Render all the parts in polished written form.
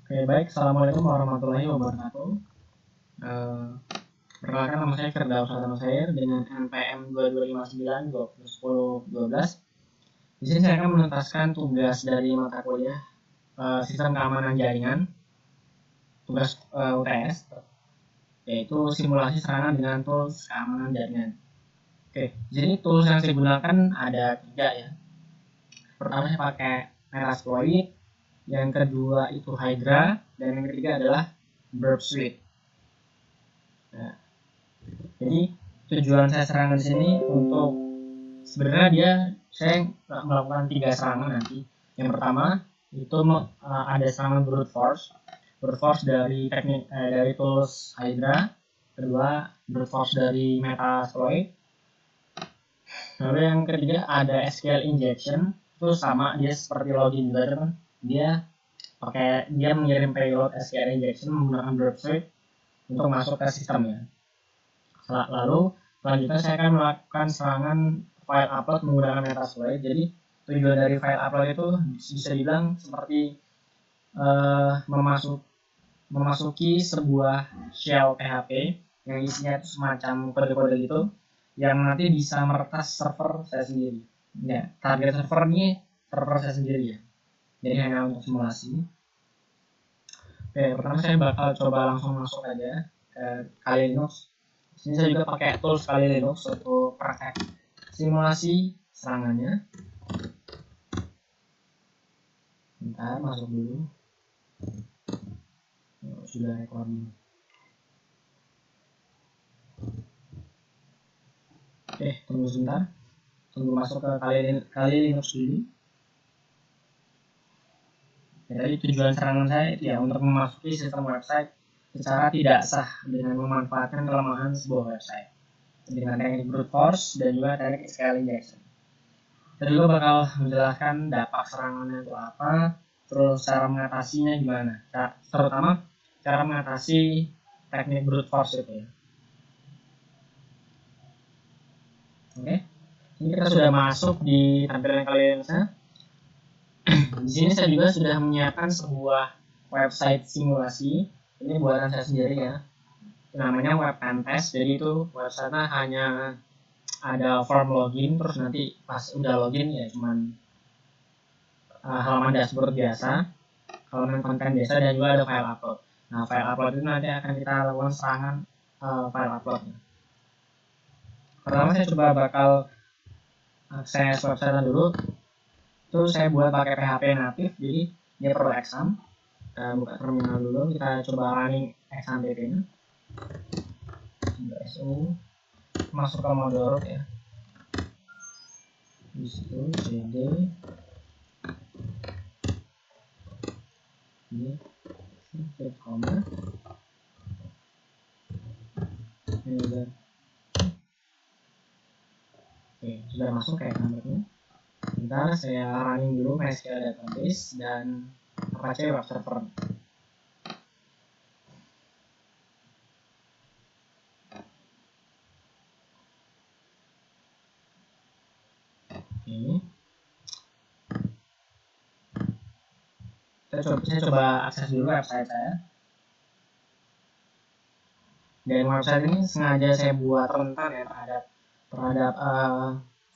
Oke, baik. Assalamualaikum warahmatullahi wabarakatuh. Perkenalkan, nama saya Firdaus Atamasair dengan NPM 2259-2010-12. Di sini saya akan menuntaskan tugas dari mata kuliah Sistem Keamanan Jaringan, tugas UTS, yaitu simulasi serangan dengan tools keamanan jaringan. Oke, jadi tools yang saya gunakan ada 3 ya. Pertama saya pakai Metasploit, yang kedua itu Hydra, dan yang ketiga adalah Burp Suite. Nah, jadi tujuan saya serangan di sini untuk sebenarnya saya melakukan 3 serangan nanti. Yang pertama itu ada serangan brute force dari dari tools Hydra, kedua brute force dari Metasploit, lalu yang ketiga ada SQL injection. Itu sama, dia seperti login juga teman, dia mengirim payload SQL injection menggunakan burp suite untuk masuk ke sistemnya. Lalu selanjutnya saya akan melakukan serangan file upload menggunakan Metasploit. Jadi tujuan dari file upload itu bisa dibilang seperti memasuki sebuah shell PHP yang isinya itu semacam kode-kode gitu yang nanti bisa meretas server saya sendiri. Ya, target servernya server saya sendiri ya. Jadi hanya untuk simulasi. Oke, pertama saya bakal coba langsung masuk aja ke Kali Linux. Di sini saya juga pakai tools Kali Linux untuk praktek simulasi serangannya. Bentar, masuk dulu. Sudah recording. Oke, tunggu sebentar. Tunggu masuk ke Kali Linux dulu. Ya, tadi tujuan serangan saya itu ya untuk memasuki sistem website secara tidak sah dengan memanfaatkan kelemahan sebuah website dengan teknik brute force dan juga teknik SQL injection. Saya juga bakal menjelaskan dampak serangannya itu apa, terus cara mengatasinya gimana, terutama cara mengatasi teknik brute force itu ya. Oke, ini kita sudah masuk di tampilan kalian saya. Di sini saya juga sudah menyiapkan sebuah website simulasi. Ini buatan saya sendiri ya. Namanya Web Pentest. Jadi itu website-nya hanya ada form login, terus nanti pas udah login ya cuman halaman dashboard biasa, halaman konten biasa, dan juga ada file upload. Nah, file upload itu nanti akan kita lakukan serangan file uploadnya. Pertama saya coba bakal akses website dulu. Itu saya buat pakai PHP natif, jadi dia perlu exam. Kita buka terminal dulu, kita coba running exam pp nya. su masuk ke mode root ya. Di situ cd ini koma ini oke, sudah masuk kayak gambarnya. Bentar, saya running dulu MySQL database dan Apache web server. Oke. Saya coba akses dulu website saya. Dan website ini sengaja saya buat rentan ya terhadap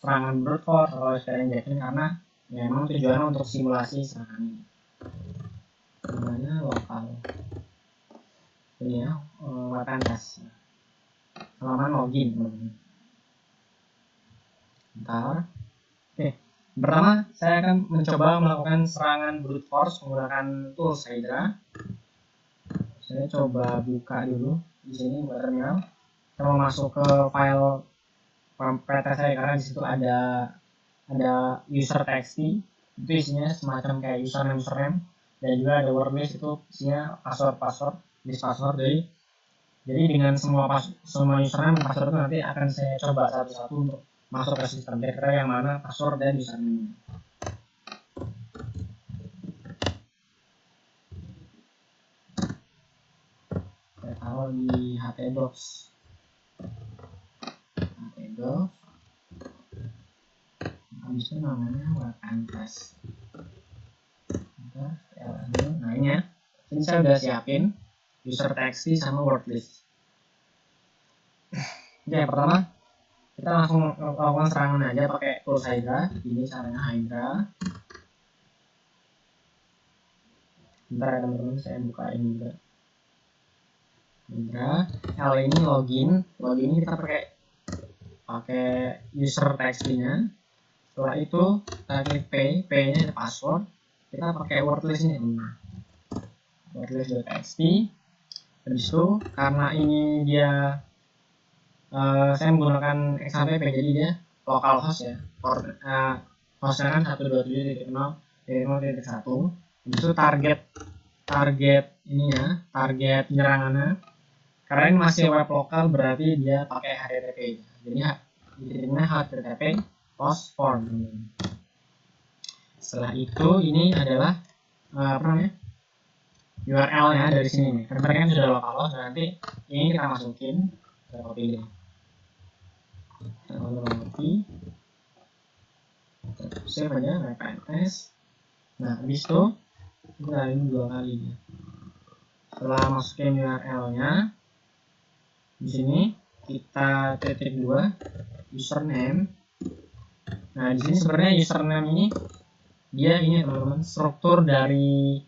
serangan brute force atau SQL injection karena ya, memang tujuannya untuk simulasi serangan ini. Namanya lokal. Ini ya, Web Pentest. Halaman login. Bentar. Oke. Pertama, saya akan mencoba melakukan serangan brute force menggunakan tools Hydra. Saya coba buka dulu di sini buat terminal. Saya mau masuk ke file PT saya karena di situ ada user txt. Itu isinya semacam kayak username dan juga ada wordlist, itu isinya password list password. Jadi dengan semua username dan password itu nanti akan saya coba satu-satu untuk masuk ke sistem, kira-kira yang mana password dan username. Saya taruh di htdocs. Habis itu namanya Web Pentest. Nah ini ya, Ini saya udah siapin user txt sama word list. Oke, yang pertama kita langsung lakukan serangan aja pakai tools Hydra. Ini caranya Hydra. Bentar ya teman-teman, saya bukain juga. Hydra. L ini login. Login ini kita pakai user txt-nya. Setelah itu kita klik P-nya ada password. Kita pakai word list ini. Wordlist.txt. Habis itu karena ini dia saya menggunakan XHPP, jadi dia localhost ya. Hostnya kan 127.0.0.1. Habis itu target ininya, target penyerangannya. Karena ini masih web lokal berarti dia pakai HTTP. Jadi dikirimnya HTTP post form. Setelah itu ini adalah URL-nya dari sini nih. Karena kan sudah localhost, nanti ini kita masukin, kita copy deh. Kita copy, save aja, request. Nah, habis itu kita ini 2 kali ya. Setelah masukin URL-nya, di sini kita titik 2 username. Nah, di sini sebenarnya username ini dia ini teman-teman struktur dari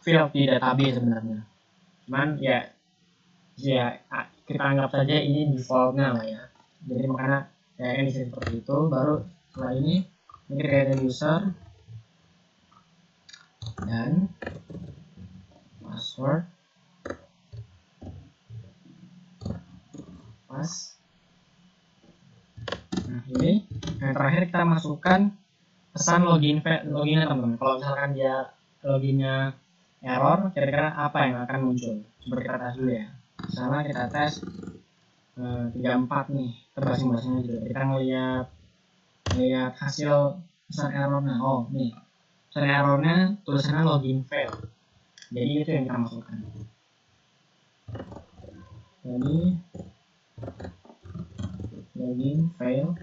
field di database sebenarnya. Cuman ya kita anggap saja ini defaultnya lah ya. Jadi makanya ya ini seperti itu. Baru setelah ini create user dan password Nah ini yang terakhir kita masukkan pesan loginnya teman-teman. Kalau misalkan dia loginnya error, kira-kira apa yang akan muncul? Coba kita tes dulu ya. Misalnya kita tes 34 nih, terbasing-basingnya juga. Kita ngelihat hasil pesan errornya. Oh nih, pesan errornya tulisannya login fail. Jadi itu yang kita masukkan. Jadi login fail.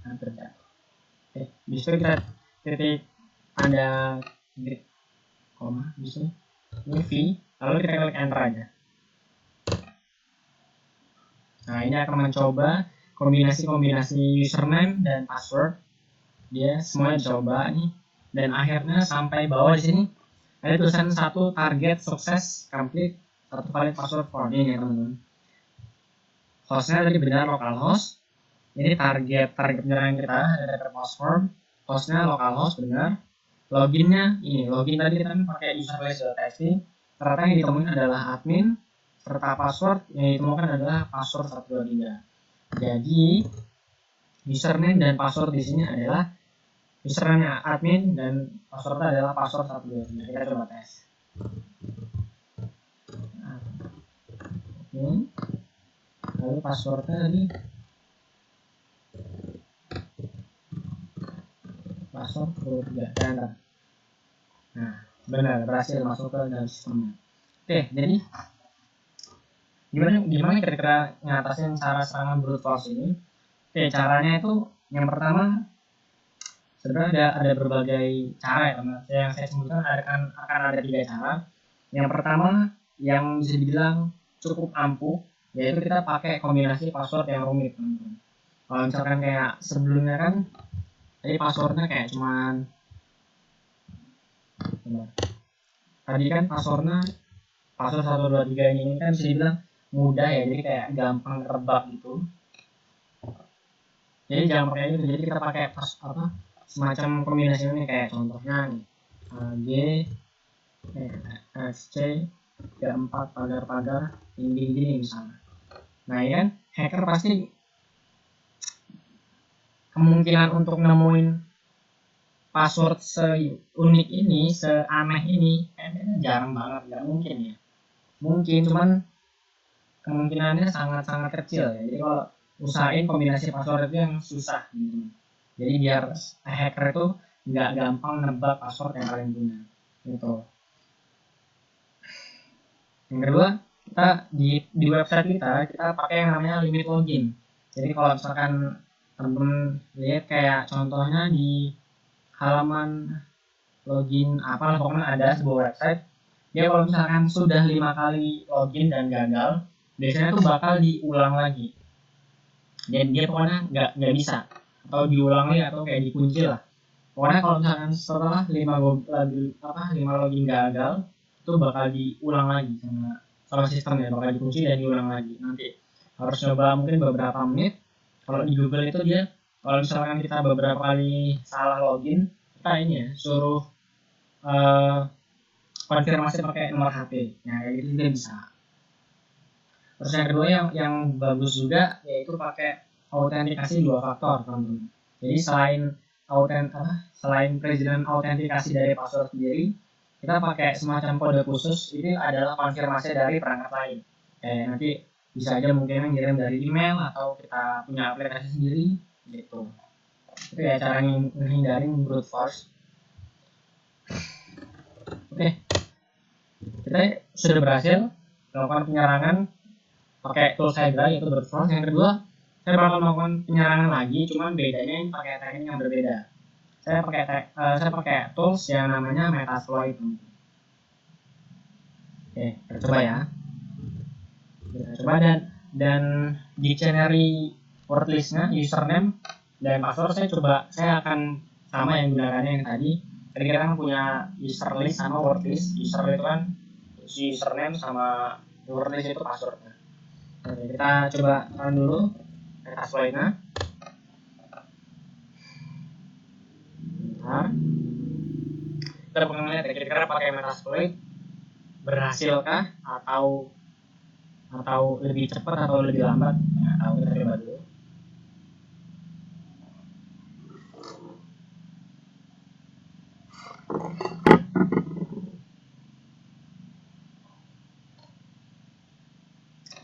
Hampir ya. Bisa kita titik tanda titik koma, bisa ini V, lalu kita klik enter aja. Nah ini akan mencoba kombinasi username dan password. Dia semuanya dicoba nih, dan akhirnya sampai bawah di sini ada tulisan 1 target sukses complete 1 valid password form ini ya teman-teman. Hostnya tadi benar localhost. Ini target penyerangan kita ada password. Hostnya localhost benar. Loginnya ini, login tadi kita pakai userlist.txt. Ternyata yang ditemukan adalah admin serta password yang ditemukan adalah password 123. Jadi username dan password di sini adalah username admin dan passwordnya adalah password 123. Kita coba tes. Admin, lalu passwordnya tadi password 123 dan nah benar berhasil masuk ke dalam sistemnya. Oke, jadi gimana kira-kira ngatasin cara serangan brute force ini? Oke, caranya itu yang pertama sebenarnya ada berbagai cara ya teman. Yang saya sebutkan akan ada 3 cara. Yang pertama yang bisa dibilang cukup ampuh, yaitu kita pakai kombinasi password yang rumit teman-teman. Kalau misalkan kayak sebelumnya kan tadi passwordnya kayak cuman tadi kan password 123 ini kan bisa dibilang mudah ya, jadi kayak gampang terebak gitu. Jadi jangan pakai itu, jadi kita pakai semacam kombinasi ini kayak contohnya nih G C 4 pagar ini misalnya. Nah ini kan hacker pasti kemungkinan untuk nemuin password seunik ini, seaneh ini kayaknya jarang banget, nggak mungkin ya. Mungkin, cuman kemungkinannya sangat-sangat kecil ya. Jadi kalau usahain kombinasi password itu yang susah gitu. Jadi biar hacker itu nggak gampang nebak password yang kalian punya gitu. Yang kedua, kita di website kita pakai yang namanya limit login. Jadi kalau misalkan temen lihat kayak contohnya di halaman login apa, pokoknya ada sebuah website, dia kalau misalkan sudah 5 kali login dan gagal, biasanya tuh bakal diulang lagi. Jadi dia pokoknya nggak bisa, atau diulang lagi atau kayak dikunci lah. Pokoknya kalau misalkan setelah 5 login gagal, itu bakal diulang lagi sama sistemnya, bakal dikunci dan diulang lagi. Nanti harus coba mungkin beberapa menit. Kalau di Google itu dia, kalau misalkan kita beberapa kali salah login, kita ini ya suruh konfirmasi pakai nomor HP. Nah kayak gitu juga bisa. Terus yang kedua yang bagus juga yaitu pakai autentikasi 2 faktor, teman-teman. Jadi selain perizinan autentikasi dari password sendiri, kita pakai semacam kode khusus. Ini adalah konfirmasi dari perangkat lain. Nanti bisa aja mungkin ngirim dari email atau kita punya aplikasi sendiri gitu. Itu ya cara menghindari brute force. Oke, kita sudah berhasil melakukan penyerangan pakai tools Hydra yaitu brute force. Yang kedua, saya bakal melakukan penyerangan lagi, cuman bedanya ini pakai teknik yang berbeda. Saya pakai tools yang namanya Metasploit. Oke, kita coba ya. Kita coba dan dictionary word listnya, username dan password saya akan sama yang gunakannya yang tadi. Tadi kita kan punya user list sama word list. User itu kan username sama word list itu passwordnya. Oke, kita coba run dulu Metasploitnya. Bentar. Kita bakal melihat ya, kira-kira pakai Metasploit berhasilkah atau lebih cepat atau lebih lambat. Nah, kita coba dulu.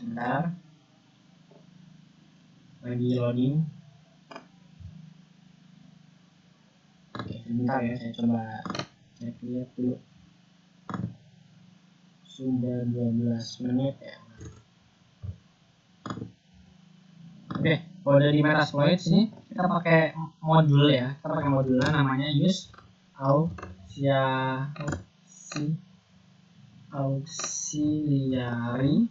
Bentar, lagi loading. Oke, sebentar ya, saya coba cek lihat dulu. Sudah 12 menit ya. Oke, kalau dari Metasploit sini kita pakai modul ya. Kita pakai modulnya namanya use auxiliary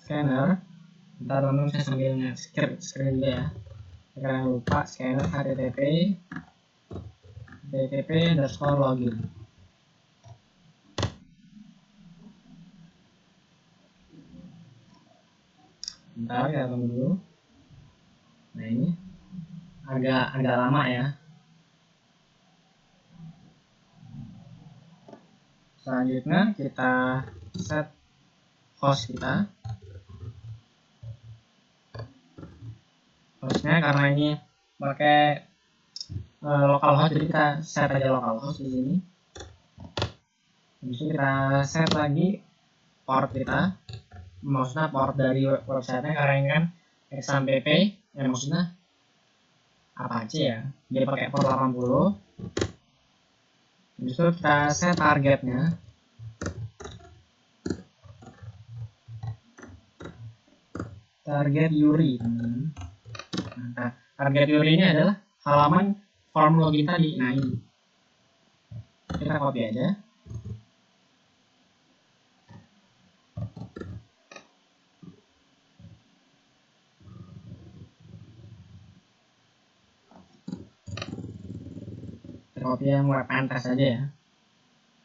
scanner. Bentar teman-teman, saya sambil screen juga ya. Jangan lupa scanner http_login. Bentar ya tunggu dulu. Nah ini agak lama ya. Selanjutnya kita set host kita. Hostnya karena ini pakai localhost, jadi kita set aja localhost di sini. Habis itu kita set lagi port kita. Maksudnya port dari websitenya, karena ini kan XAMPP ya, maksudnya Apache ya, dia pakai port 80. Habis itu kita set targetnya. Target URI. Nah, target URI ini adalah halaman form login tadi. Nah ini kita copy aja. Kita copy yang web address aja ya.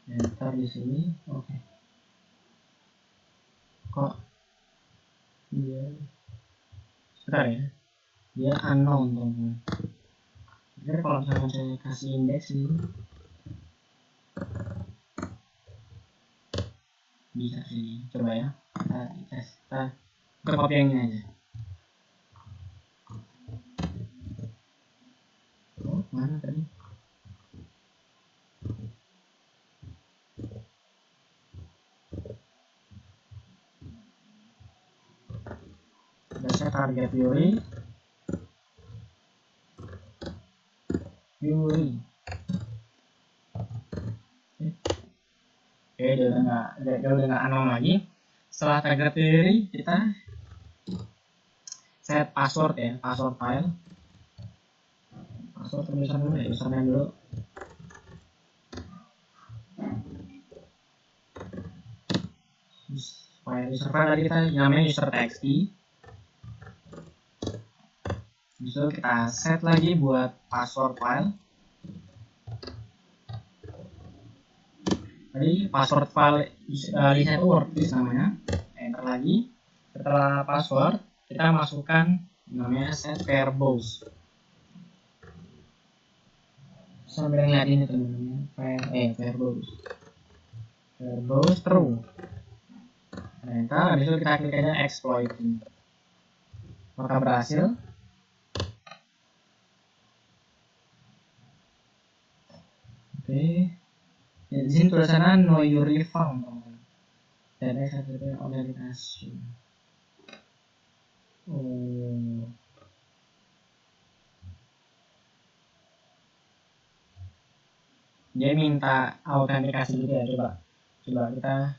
Enter di sini. Oke. Kok dia sebentar ya, dia unknown teman-teman. Jadi kalau misalkan saya kasih indeks ini bisa sih, coba ya, kita copy yang ini aja. Oh mana tadi? Saya target URI. Oke, dia udah nggak anon lagi. Setelah tag repository, kita set password ya, password file. Password tulisan dulu ya, username dulu. User file tadi kita namanya user.txt. Bisa kita set lagi buat password file. Tadi password file listnya itu wordlist namanya. Enter lagi. Setelah password kita masukkan namanya set variables. Sambil ngeliat ini teman-teman, variables true. Enter, habis itu kita klik aja exploit. Maka berhasil. Oke. Ya, di sini tulisannya know your found, teman-teman. Dan XHTTP authentication. Oh. Dia minta autentikasi gitu ya, coba kita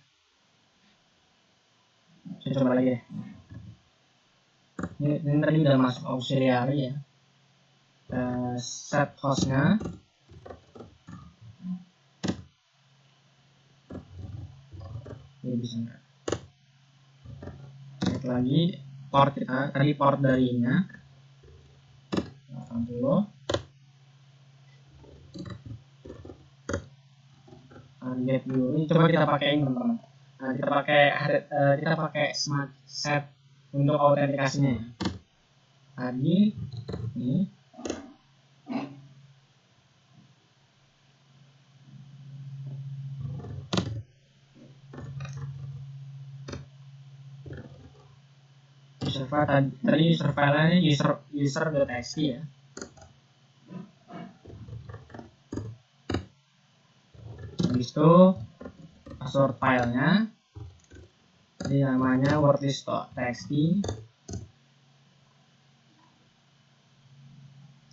saya coba lagi ya. Ini tadi udah masuk auxiliary ya. Set hostnya. Ini bisa nggak? Set lagi port kita, tadi port dari nya 80. Target dulu. Ini coba kita pakai ini teman-teman. Nah, kita pakai smart set untuk autentikasinya. Tadi ini user file tadi user file-nya user.txt ya. Habis itu password filenya ini namanya wordlist.txt.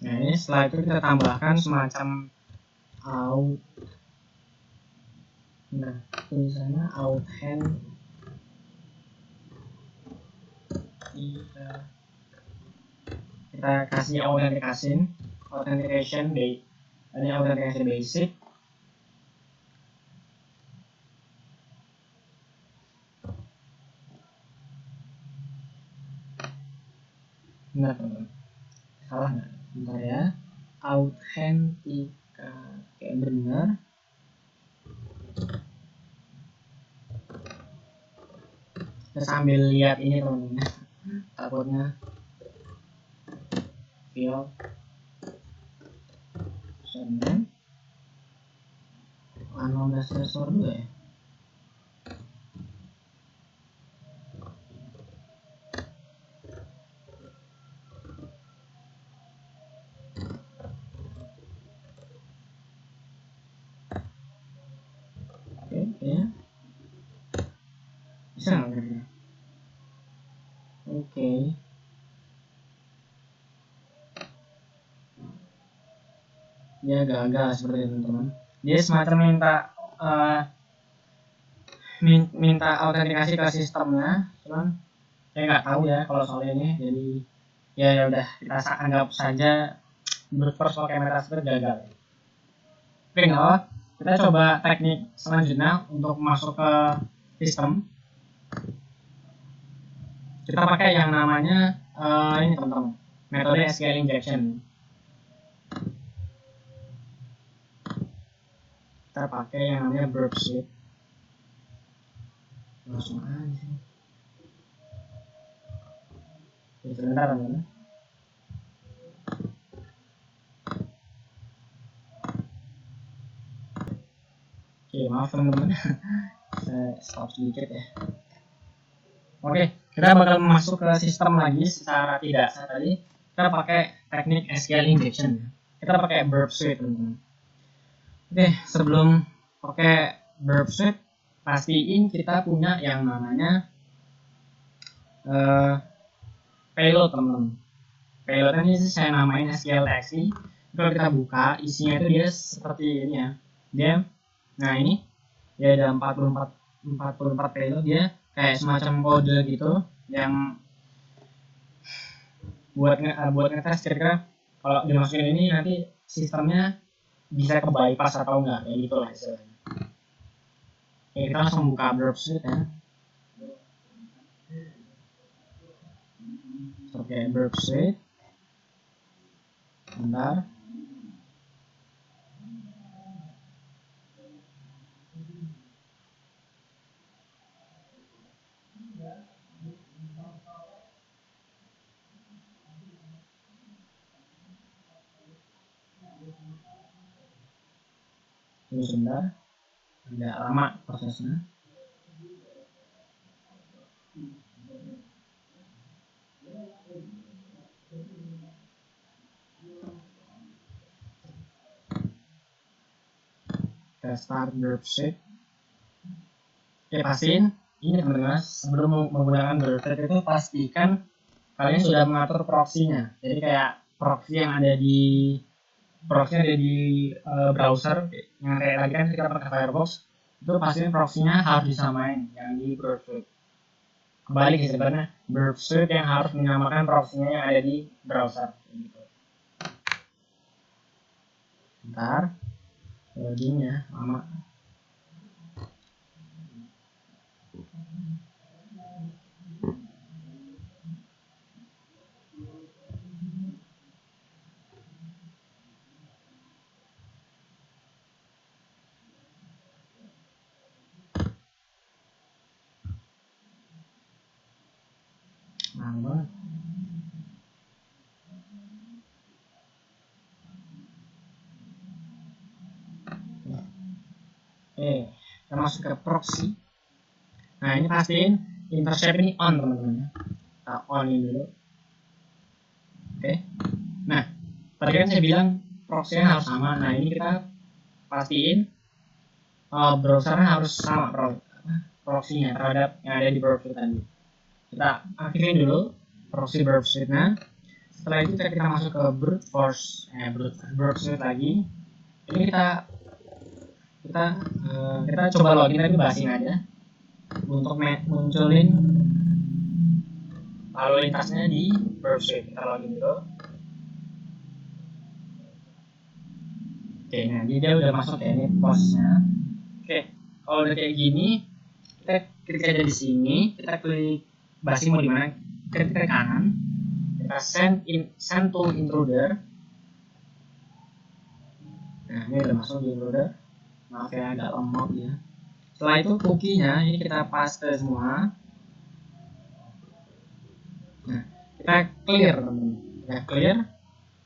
Nah, ini setelah itu kita tambahkan semacam out. Nah, tulisannya out hand. Kita kasih authentication ini authentication basic. Benar teman-teman, salah nggak? Bentar ya, autentika kayak benar. Kita sambil lihat ini teman-teman, takutnya field username unknown sensor juga ya. Oke, bisa nggak kira-kira? Oke. Dia gagal seperti itu teman-teman. Dia semacam minta autentikasi ke sistemnya, cuman saya nggak tahu ya kalau soal ini. Jadi ya udah kita anggap saja brute force pakai Metasploit gagal. Oke, nggak, kita coba teknik selanjutnya untuk masuk ke sistem. Kita pakai yang namanya ini teman-teman, metode SQL injection. Kita pakai yang namanya burp suite. Langsung aja. Sebentar teman-teman. Oke, maaf teman-teman. Saya stop sedikit ya. Oke, kita bakal masuk ke sistem lagi secara tidak sah tadi. Kita pakai teknik SQL injection. Kita pakai burp suite teman-teman. Oke, sebelum pakai burp suite, pastiin kita punya yang namanya payload teman-teman. Payload ini saya namain SQL.txt. Kalau kita buka, isinya itu dia seperti ini ya. Nah ini dia ada 44 payload, dia kayak semacam kode gitu yang buat ngetes kira-kira kalau dimasukin ini nanti sistemnya bisa ke bypass atau enggak, kayak gitu lah istilahnya. Oke, kita langsung buka Burp Suite ya. Oke, Burp Suite. Bentar. Tunggu sebentar. Agak lama prosesnya. Kita start Burp Suite. Oke, pastiin ini teman-teman, sebelum menggunakan Burp Suite itu pastikan kalian sudah mengatur proxy-nya. Jadi kayak proxy yang ada di browser yang kayak tadi kan kita pakai Firefox, itu pastikan proxy-nya harus disamain yang di Burp Suite. Kembali ke sebenarnya Burp Suite yang harus menyamakan proxy-nya yang ada di browser. Bentar, loading-nya lama. Lama. Kita masuk ke proxy. Nah, ini pastiin intercept ini on teman-teman. Kita on ini dulu. Oke. Nah, tadi kan saya bilang proxy-nya harus sama. Nah, ini kita pastiin browsernya harus sama proxy-nya terhadap yang ada di Burp Suite tadi. Kita aktifin dulu proxy Burp Suite-nya. Setelah itu kita masuk ke brute force Burp Suite lagi. Ini kita coba login tapi basing aja untuk munculin lalu lintasnya di Burp Suite. Kita login dulu. Oke, nah dia udah masuk ya, ini posnya. Oke, kalau udah kayak gini, kita klik aja di sini, kita klik basing mau di mana, klik kanan, kita send to intruder. Nah, ini udah masuk di intruder. Maaf ya, agak lemot ya. Setelah itu cookie-nya ini kita paste semua. Nah, kita clear teman-teman. Kita clear.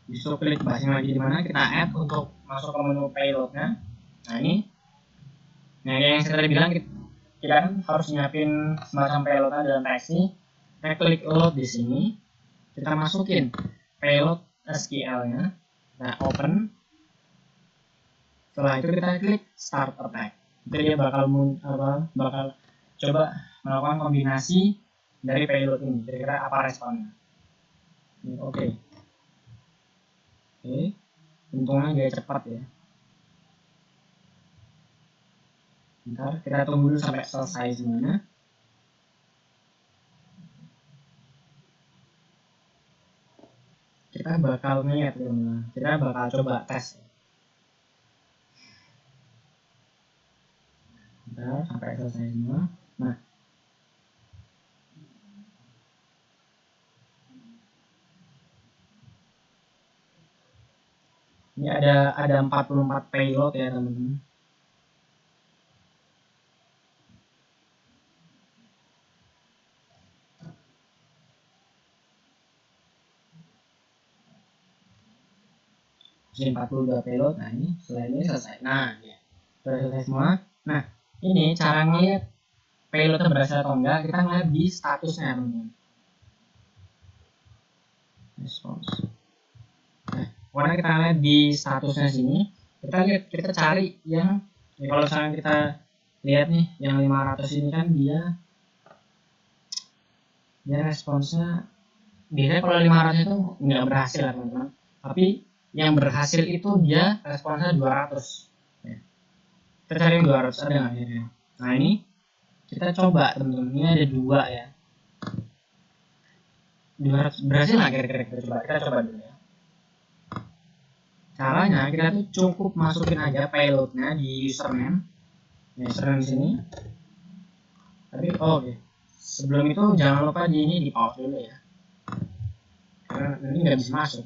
Disuruh klik basing lagi di mana, kita add untuk masuk ke menu payload-nya. Nah, ini. Nah, yang saya tadi bilang kita kan harus nyiapin semacam payload-nya dalam teks ini. Kita klik load di sini. Kita masukin payload SQL-nya. Nah, open. Setelah itu kita klik start attack. Jadi dia bakal coba melakukan kombinasi dari payload ini. Kira-kira apa responnya? Oke. Untungnya dia cepat ya. Bentar, kita tunggu dulu sampai selesai semuanya. Kita bakal ngeliat teman-teman. Kita bakal coba tes. Bentar, sampai selesai semua. Nah, ini ada 44 payload ya teman-teman. Jadi 42 payload. Nah, ini setelah ini selesai. Nah, ya. Sudah selesai semua. Nah, ini cara ngeliat payloadnya berhasil atau enggak, kita ngeliat di statusnya teman-teman. Response. Nah, karena kita lihat di statusnya sini, kita cari yang ya kalau misalnya kita lihat nih yang 500 ini kan dia responsnya biasanya kalau 500 itu nggak berhasil ya teman-teman, tapi yang berhasil itu dia responsnya 200 ya. Kita cari yang 200 ada nggak ya? Nah ini kita coba teman-teman, ini ada 2 ya. 200 berhasil nggak kira-kira? Kita coba dulu ya. Caranya kita tuh cukup masukin aja payloadnya di username. Username di sini. Tapi oke. Sebelum itu jangan lupa di pause dulu ya. Karena nanti nggak bisa masuk.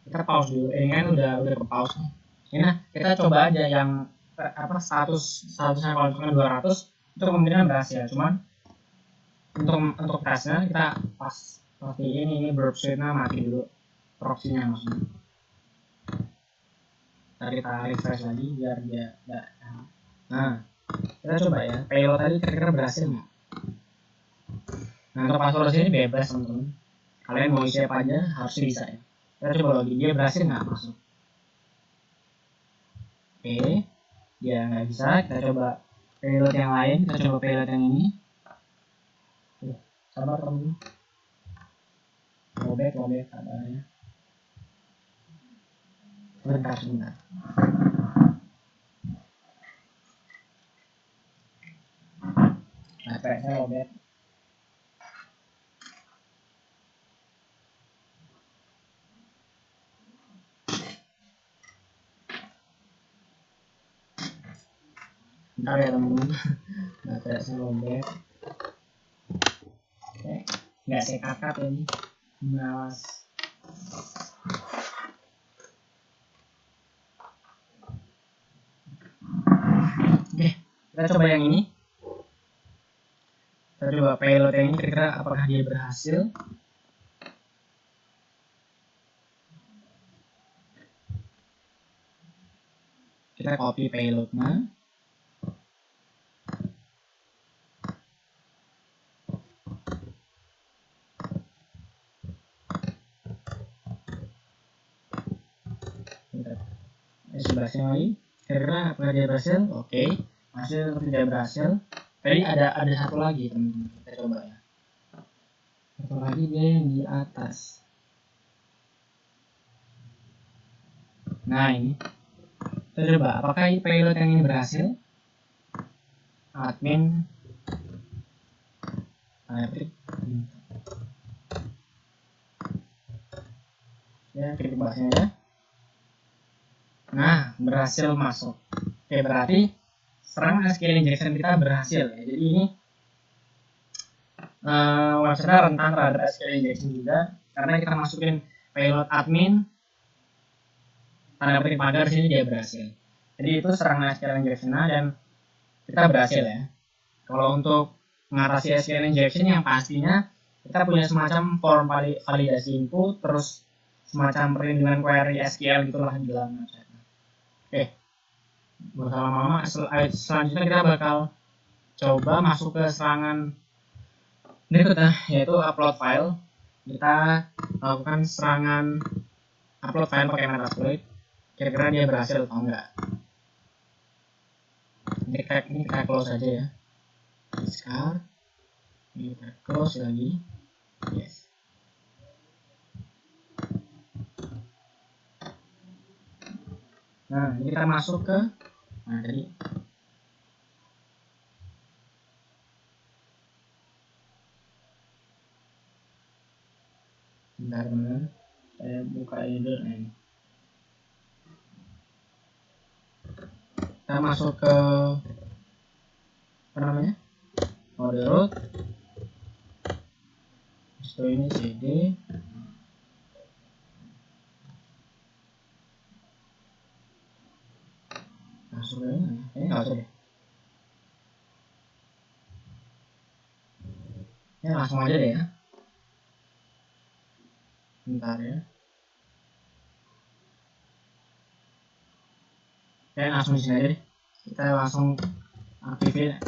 Kita pause dulu. Ini kan udah ke pause nih. Ini nah, kita coba aja yang statusnya kalau misalkan 200 itu kemungkinan berhasil. Cuman untuk tesnya kita pastiin ini burp suite-nya mati dulu, proxy-nya maksudnya. Kita refresh lagi biar dia enggak. Nah, kita coba ya, payload tadi kira-kira berhasil nggak? Nah, untuk password sini bebas teman-teman. Kalian mau isi apa aja harusnya bisa ya. Kita coba login, dia berhasil nggak masuk? Oke, dia nggak bisa. Kita coba payload yang lain, kita coba payload yang ini. Sabar teman-teman. Lobet kabarnya. Bentar. Saya lobet. Bentar ya teman-teman. Saya lobet. Nggak saya kakap ini. Malas. Oke, kita coba yang ini. Kita coba payload yang ini kira-kira apakah dia berhasil. Kita copy payloadnya. Sebelah sini lagi. Kira-kira apakah dia berhasil? Oke. Hasil tidak berhasil. Tadi ada satu lagi teman-teman. Kita coba ya. Satu lagi dia yang di atas. Nah ini. Kita coba apakah payload yang ini berhasil? Admin. Ya, klik bahasnya ya. Nah, berhasil masuk. Oke, berarti serangan SQL injection kita berhasil ya. Jadi ini website rentan terhadap SQL injection juga karena kita masukin payload admin tanda petik pagar sini dia berhasil. Jadi itu serangan SQL injection dan kita berhasil ya. Kalau untuk mengatasi SQL injection yang pastinya kita punya semacam form validasi input terus semacam perlindungan query SQL itulah di dalam website. Oke, bakal lama-lama. Selanjutnya kita bakal coba masuk ke serangan berikutnya yaitu upload file. Kita lakukan serangan upload file pakai Metasploit. Kira-kira dia berhasil atau enggak? Ini kita close aja ya. Discard. Ini kita close lagi. Yes. Nah, ini kita masuk ke tadi. Bentar teman-teman. Saya buka ini dulu nih. Kita masuk ke apa namanya? Mode root. Setelah ini cd. Masuk ke ini. Ini nggak usah deh. Ya langsung aja deh ya. Bentar ya. Oke, langsung di sini aja deh. Kita langsung aktifin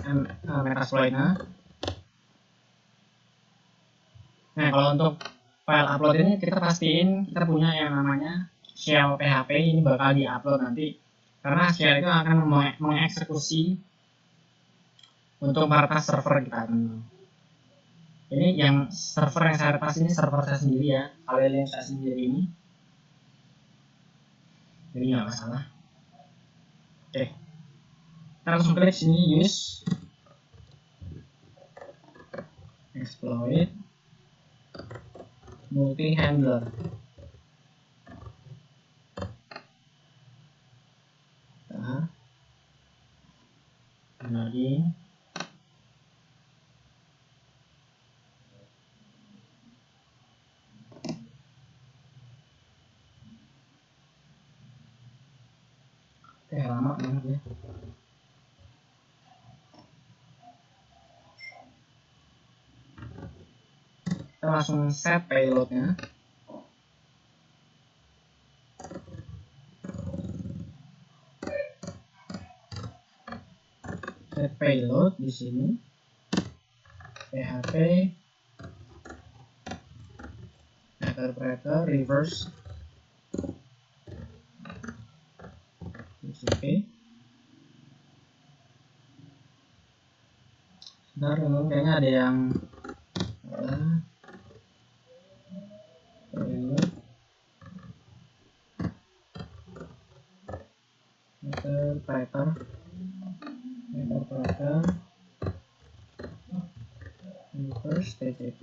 Metasploit-nya. Nah, kalau untuk file upload ini kita pastiin kita punya yang namanya shell PHP ini bakal di-upload nanti. Karena shell itu akan mengeksekusi untuk meretas server kita. Ini yang server yang saya retas ini server saya sendiri ya. File yang saya sendiri ini. Jadi nggak masalah. Oke. Kita langsung klik sini use, exploit, multi handler. Lagi lama banget ya. Kita langsung set payloadnya. Set payload di sini PHP interpreter reverse TCP. Sebentar, kayaknya ada yang interpreter reverse TCP.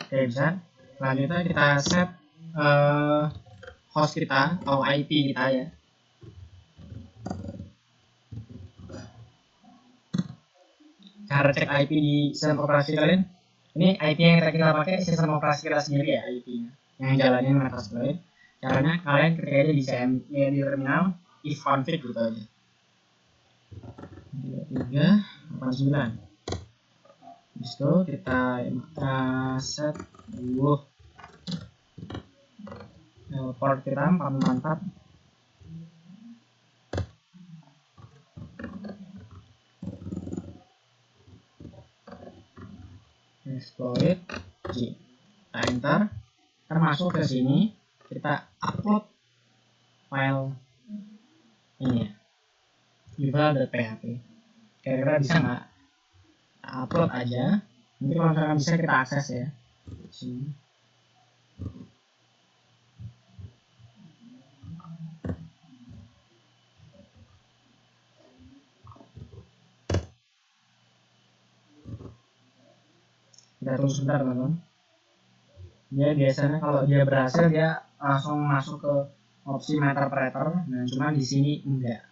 Oke, bisa. Selanjutnya kita set host kita atau IP kita ya. Cara cek IP di sistem operasi kalian, ini IP yang kita pakai sistem operasi kita sendiri ya, IP-nya yang jalanin Metasploit. Caranya kalian ketik aja di di terminal if config gitu aja, 3389. Habis itu kita set port kita 444. Exploit G, kita enter, termasuk ke sini kita upload file ini ya, uval.php. Kira-kira bisa nggak? Kita upload aja, nanti kalau misalkan bisa kita akses ya sini. Kita tunggu sebentar teman-teman. Dia biasanya kalau dia berhasil dia langsung masuk ke opsi interpreter. Nah, cuma di sini enggak.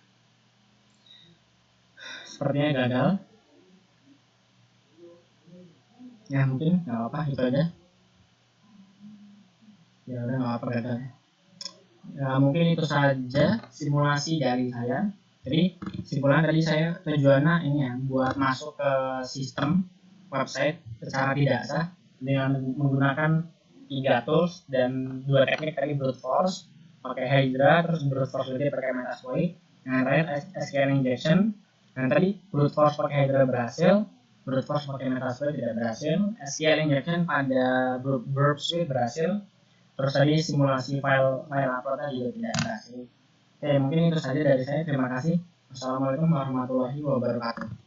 Sepertinya gagal. Ya mungkin nggak apa-apa, itu aja. Ya udah nggak apa-apa gagal. Ya mungkin itu saja simulasi dari saya. Jadi simpulan tadi saya tujuannya ini ya, buat masuk ke sistem website secara tidak sah dengan menggunakan 3 tools dan 2 teknik tadi, brute force pakai Hydra, terus brute force juga pakai Metasploit, yang terakhir SQL injection. Yang tadi brute force pakai Hydra berhasil, brute force pakai Metasploit tidak berhasil, SQL injection pada burp suite berhasil, terus tadi simulasi file uploadnya juga tidak berhasil. Oke, mungkin itu saja dari saya. Terima kasih. Wassalamualaikum warahmatullahi wabarakatuh.